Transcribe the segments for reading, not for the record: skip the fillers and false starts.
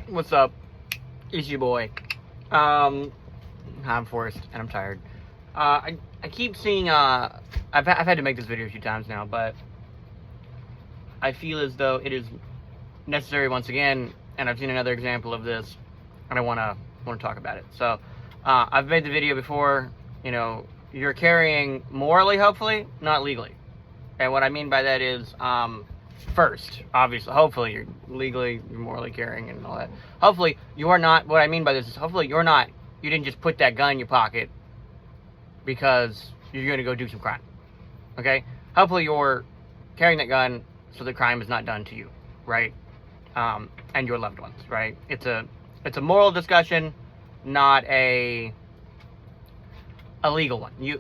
What's up? It's your boy. I'm Forrest, and I'm tired. I keep seeing, I've had to make this video a few times now, but I feel as though it is necessary once again, and I've seen another example of this, and I want to talk about it. So, I've made the video before, you know, you're carrying morally, hopefully, not legally. And what I mean by that is, first, obviously, hopefully you're legally, you're morally carrying and all that. Hopefully you're not, what I mean by this is, hopefully you didn't just put that gun in your pocket because you're going to go do some crime. Okay? Hopefully you're carrying that gun so the crime is not done to you, right? And your loved ones, right? It's a moral discussion, not a legal one. You're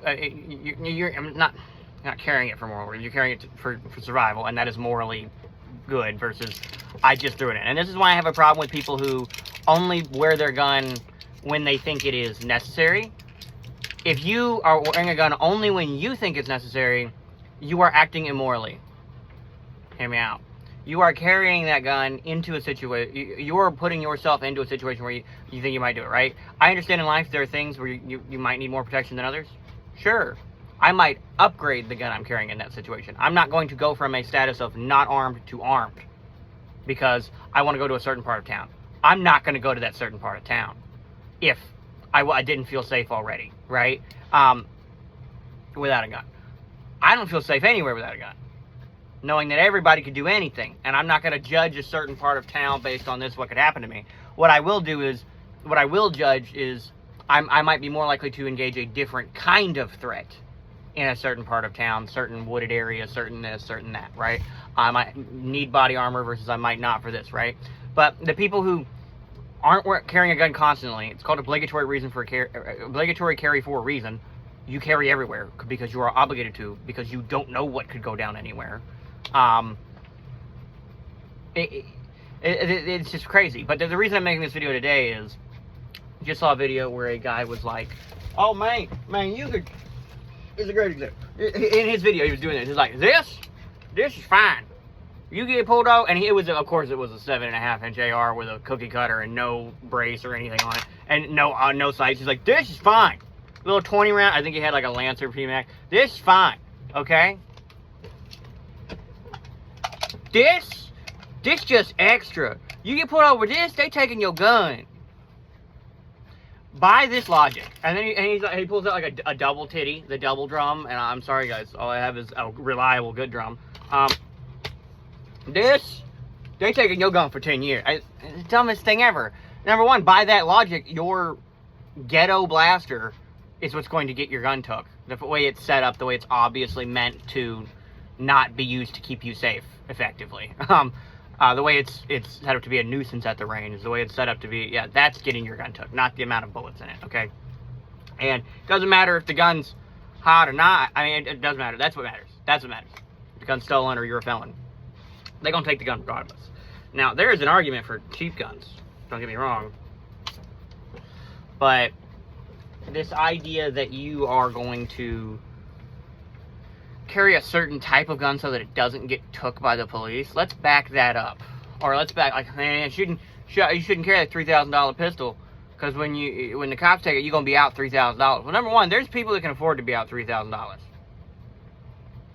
not carrying it for moral reasons. You're carrying it for survival, and that is morally good versus I just threw it in. And this is why I have a problem with people who only wear their gun when they think it is necessary. If you are wearing a gun only when you think it's necessary, you are acting immorally. Hear me out. You are carrying that gun into a situation, you are putting yourself into a situation where you think you might do it, right? I understand in life there are things where you might need more protection than others. Sure. I might upgrade the gun I'm carrying in that situation. I'm not going to go from a status of not armed to armed because I want to go to a certain part of town. I'm not going to go to that certain part of town if I didn't feel safe already, right? Without a gun. I don't feel safe anywhere without a gun, knowing that everybody could do anything, and I'm not going to judge a certain part of town based on this, what could happen to me. What I will judge is I might be more likely to engage a different kind of threat in a certain part of town, certain wooded area, certain this, certain that, right? I might need body armor versus I might not for this, right? But the people who aren't carrying a gun constantly, it's called obligatory carry for a reason. You carry everywhere because you are obligated to, because you don't know what could go down anywhere. It's just crazy. But the reason I'm making this video today is, I just saw a video where a guy was like, "Oh man, you could." It's a great example. In his video, he was doing this. He's like, this is fine. You get pulled out, and of course, it was a 7.5-inch AR with a cookie cutter and no brace or anything on it, and no sights. He's like, this is fine. Little 20 round. I think he had like a Lancer PMAC. This is fine. Okay. This just extra. You get pulled out with this, they taking your gun. By this logic, and then he pulls out like a double titty, the double drum, and I'm sorry guys, all I have is a reliable good drum. They taking your gun for 10 years. It's the dumbest thing ever. Number one, by that logic, your ghetto blaster is what's going to get your gun took. The way it's set up, the way it's obviously meant to not be used to keep you safe, effectively. The way it's set up to be a nuisance at the range, the way it's set up to be, yeah, that's getting your gun took, not the amount of bullets in it, okay? And it doesn't matter if the gun's hot or not. I mean, it doesn't matter. That's what matters. That's what matters. If the gun's stolen or you're a felon, they're going to take the gun regardless. Now, there is an argument for cheap guns. Don't get me wrong. But this idea that you are going to carry a certain type of gun so that it doesn't get took by the police, let's back that up. Or let's back, like, man, you shouldn't carry a $3,000 pistol, because when the cops take it, you're going to be out $3,000. Well, number one, there's people that can afford to be out $3,000.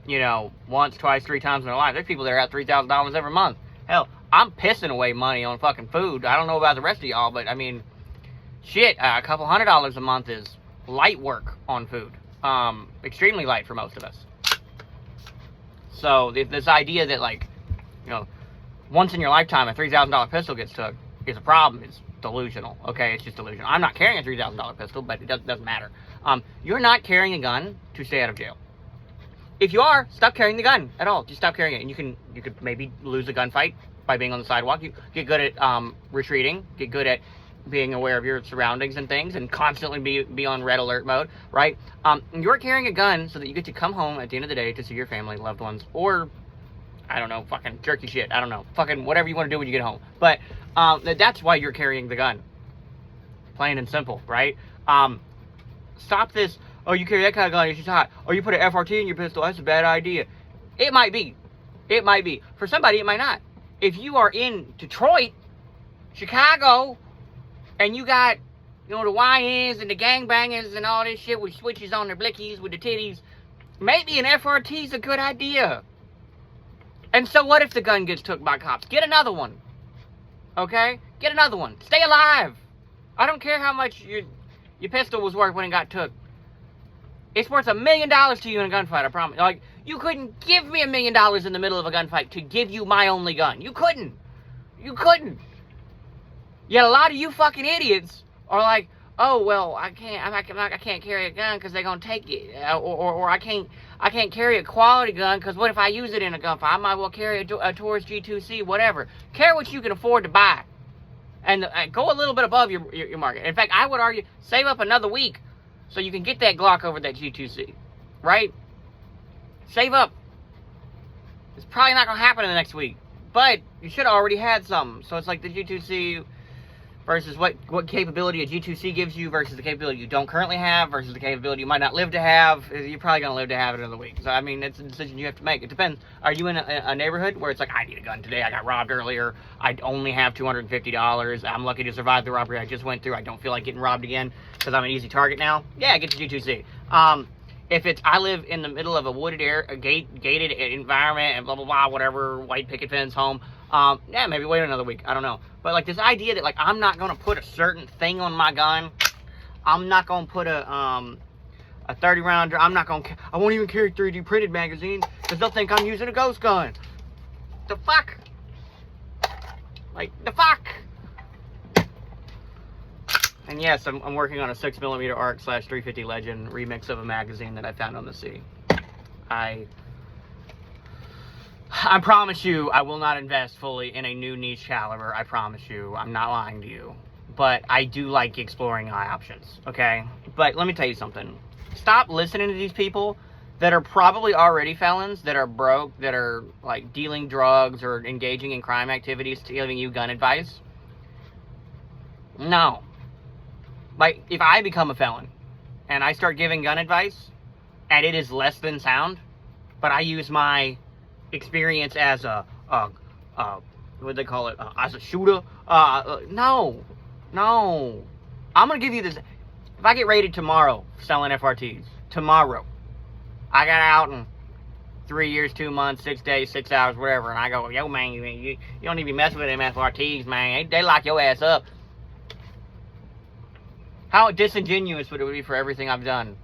You know, once, twice, 3 times in their life. There's people that are out $3,000 every month. Hell, I'm pissing away money on fucking food. I don't know about the rest of y'all, but I mean, shit, a couple $100s a month is light work on food. Extremely light for most of us. So this idea that, like, you know, once in your lifetime a $3,000 pistol gets took is a problem. It's delusional. Okay, it's just delusional. I'm not carrying a $3,000 pistol, but it doesn't matter. You're not carrying a gun to stay out of jail. If you are, stop carrying the gun at all. Just stop carrying it, and you could maybe lose a gunfight by being on the sidewalk. You get good at retreating. Get good at being aware of your surroundings and things, and constantly be on red alert mode, right? You're carrying a gun so that you get to come home at the end of the day to see your family, loved ones, or, I don't know, fucking jerky shit. I don't know. Fucking whatever you want to do when you get home. But that's why you're carrying the gun. Plain and simple, right? Stop this, oh, you carry that kind of gun, it's just hot. Oh, you put an FRT in your pistol, that's a bad idea. It might be. It might be. For somebody, it might not. If you are in Detroit, Chicago, and you got, you know, the YNs and the gangbangers and all this shit with switches on their blickies with the titties, maybe an FRT is a good idea. And so what if the gun gets took by cops? Get another one. Okay? Get another one. Stay alive. I don't care how much your pistol was worth when it got took. It's worth $1 million to you in a gunfight, I promise. Like, you couldn't give me $1 million in the middle of a gunfight to give you my only gun. You couldn't. You couldn't. Yet a lot of you fucking idiots are like, oh, well, I can't carry a gun because they're going to take it. Or I can't carry a quality gun because what if I use it in a gunfight? I might well carry a Taurus G2C, whatever. Carry what you can afford to buy. And go a little bit above your market. In fact, I would argue, save up another week so you can get that Glock over that G2C. Right? Save up. It's probably not going to happen in the next week. But you should have already had some. So it's like the G2C versus what capability a G2C gives you versus the capability you don't currently have versus the capability you might not live to have. You're probably going to live to have it another week. So, I mean, it's a decision you have to make. It depends. Are you in a neighborhood where it's like, I need a gun today. I got robbed earlier. I only have $250. I'm lucky to survive the robbery I just went through. I don't feel like getting robbed again because I'm an easy target now. Yeah, get the G2C. If it's, I live in the middle of a wooded area, a gated environment and blah, blah, blah, whatever, white picket fence home, yeah, maybe wait another week. I don't know. But, like, this idea that, like, I'm not going to put a certain thing on my gun. I'm not going to put a 30-round, I won't even carry 3D printed magazines because they'll think I'm using a ghost gun. The fuck? Like, the fuck? And yes, I'm working on a 6mm ARC / 350 Legend remix of a magazine that I found on the sea. I promise you, I will not invest fully in a new niche caliber. I promise you. I'm not lying to you. But I do like exploring my options, okay? But let me tell you something. Stop listening to these people that are probably already felons, that are broke, that are, like, dealing drugs or engaging in crime activities, giving you gun advice. No. Like, if I become a felon and I start giving gun advice and it is less than sound, but I use my experience as what do they call it, as a shooter, no. I'm gonna give you this. If I get raided tomorrow selling FRTs, tomorrow, I got out in 3 years, 2 months, 6 days, 6 hours, whatever, and I go, yo, man, you don't need to be messing with them FRTs, man. They lock your ass up. How disingenuous would it be for everything I've done?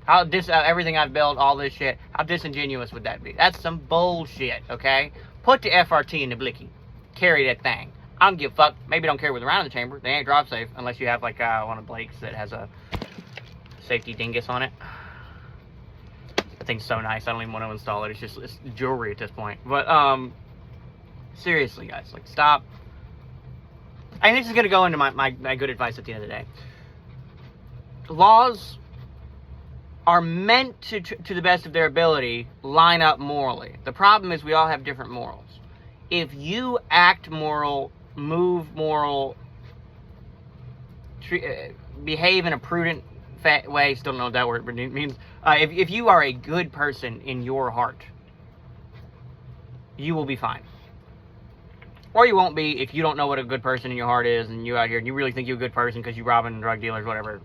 How everything I've built, all this shit, how disingenuous would that be? That's some bullshit, okay? Put the FRT in the blicky. Carry that thing. I don't give a fuck. Maybe don't carry with around in the chamber. They ain't drop safe unless you have, like, one of Blake's that has a safety dingus on it. That thing's so nice. I don't even want to install it. It's jewelry at this point. But, seriously, guys, like, stop. I think this is going to go into my good advice at the end of the day. Laws are meant to the best of their ability, line up morally. The problem is we all have different morals. If you act moral, move moral, behave in a prudent way, still don't know what that word means. If you are a good person in your heart, you will be fine. Or you won't be if you don't know what a good person in your heart is and you out here and you really think you're a good person because you're robbing drug dealers, whatever.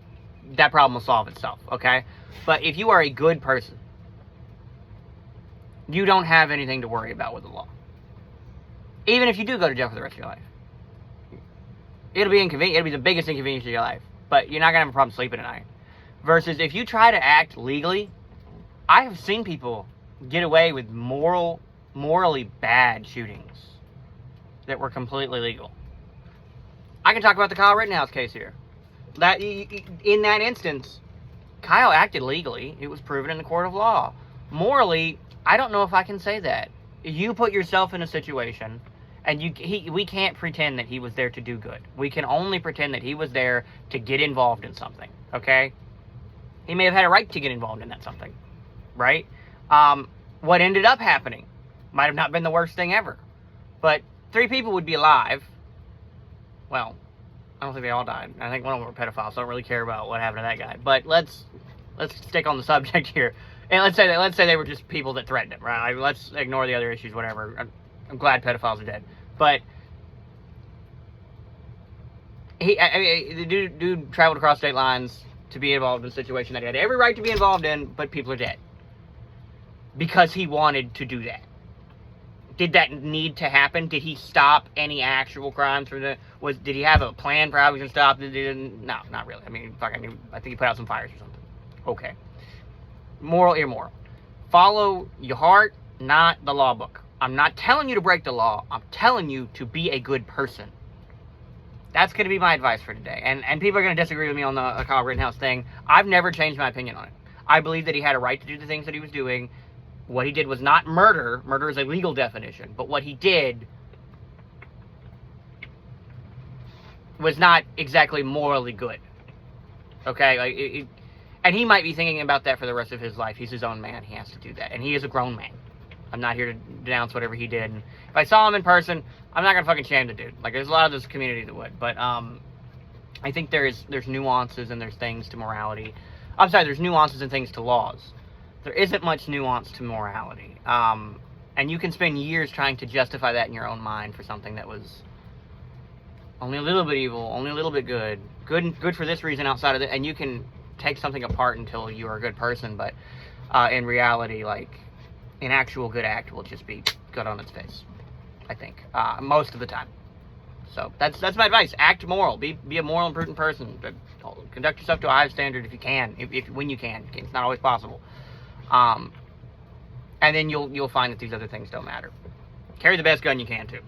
That problem will solve itself, okay? But if you are a good person, you don't have anything to worry about with the law. Even if you do go to jail for the rest of your life. It'll be inconvenient. It'll be the biggest inconvenience of your life. But you're not going to have a problem sleeping at night. Versus if you try to act legally, I have seen people get away with morally bad shootings that were completely legal. I can talk about the Kyle Rittenhouse case here. That in that instance, Kyle acted legally. It was proven in the court of law. Morally, I don't know if I can say that. You put yourself in a situation, and we can't pretend that he was there to do good. We can only pretend that he was there to get involved in something, okay? He may have had a right to get involved in that something, right? What ended up happening might have not been the worst thing ever. But 3 people would be alive. Well, I don't think they all died. I think one of them were pedophiles, so I don't really care about what happened to that guy. But let's stick on the subject here. And let's say they were just people that threatened him, right? Like, let's ignore the other issues, whatever. I'm glad pedophiles are dead. But I mean, the dude traveled across state lines to be involved in a situation that he had every right to be involved in, but people are dead. Because he wanted to do that. Did that need to happen? Did he stop any actual crimes from did he have a plan for how he was going to stop? No, not really. I mean, I think he put out some fires or something. Okay. Moral, immoral. Follow your heart, not the law book. I'm not telling you to break the law. I'm telling you to be a good person. That's going to be my advice for today. And people are going to disagree with me on the Kyle Rittenhouse thing. I've never changed my opinion on it. I believe that he had a right to do the things that he was doing. What he did was not murder. Murder is a legal definition. But what he did was not exactly morally good. Okay? And he might be thinking about that for the rest of his life. He's his own man. He has to do that. And he is a grown man. I'm not here to denounce whatever he did. And if I saw him in person, I'm not going to fucking shame the dude. Like, there's a lot of this community that would. But I think there's nuances and there's things to morality. I'm sorry, there's nuances and things to laws. There isn't much nuance to morality. And you can spend years trying to justify that in your own mind for something that was only a little bit evil, only a little bit good. Good for this reason outside of it. And you can take something apart until you are a good person. But in reality, like, an actual good act will just be good on its face, I think, most of the time. So that's my advice. Act moral. Be a moral and prudent person. Conduct yourself to a high standard if you can, when you can. It's not always possible. And then you'll find that these other things don't matter. Carry the best gun you can too.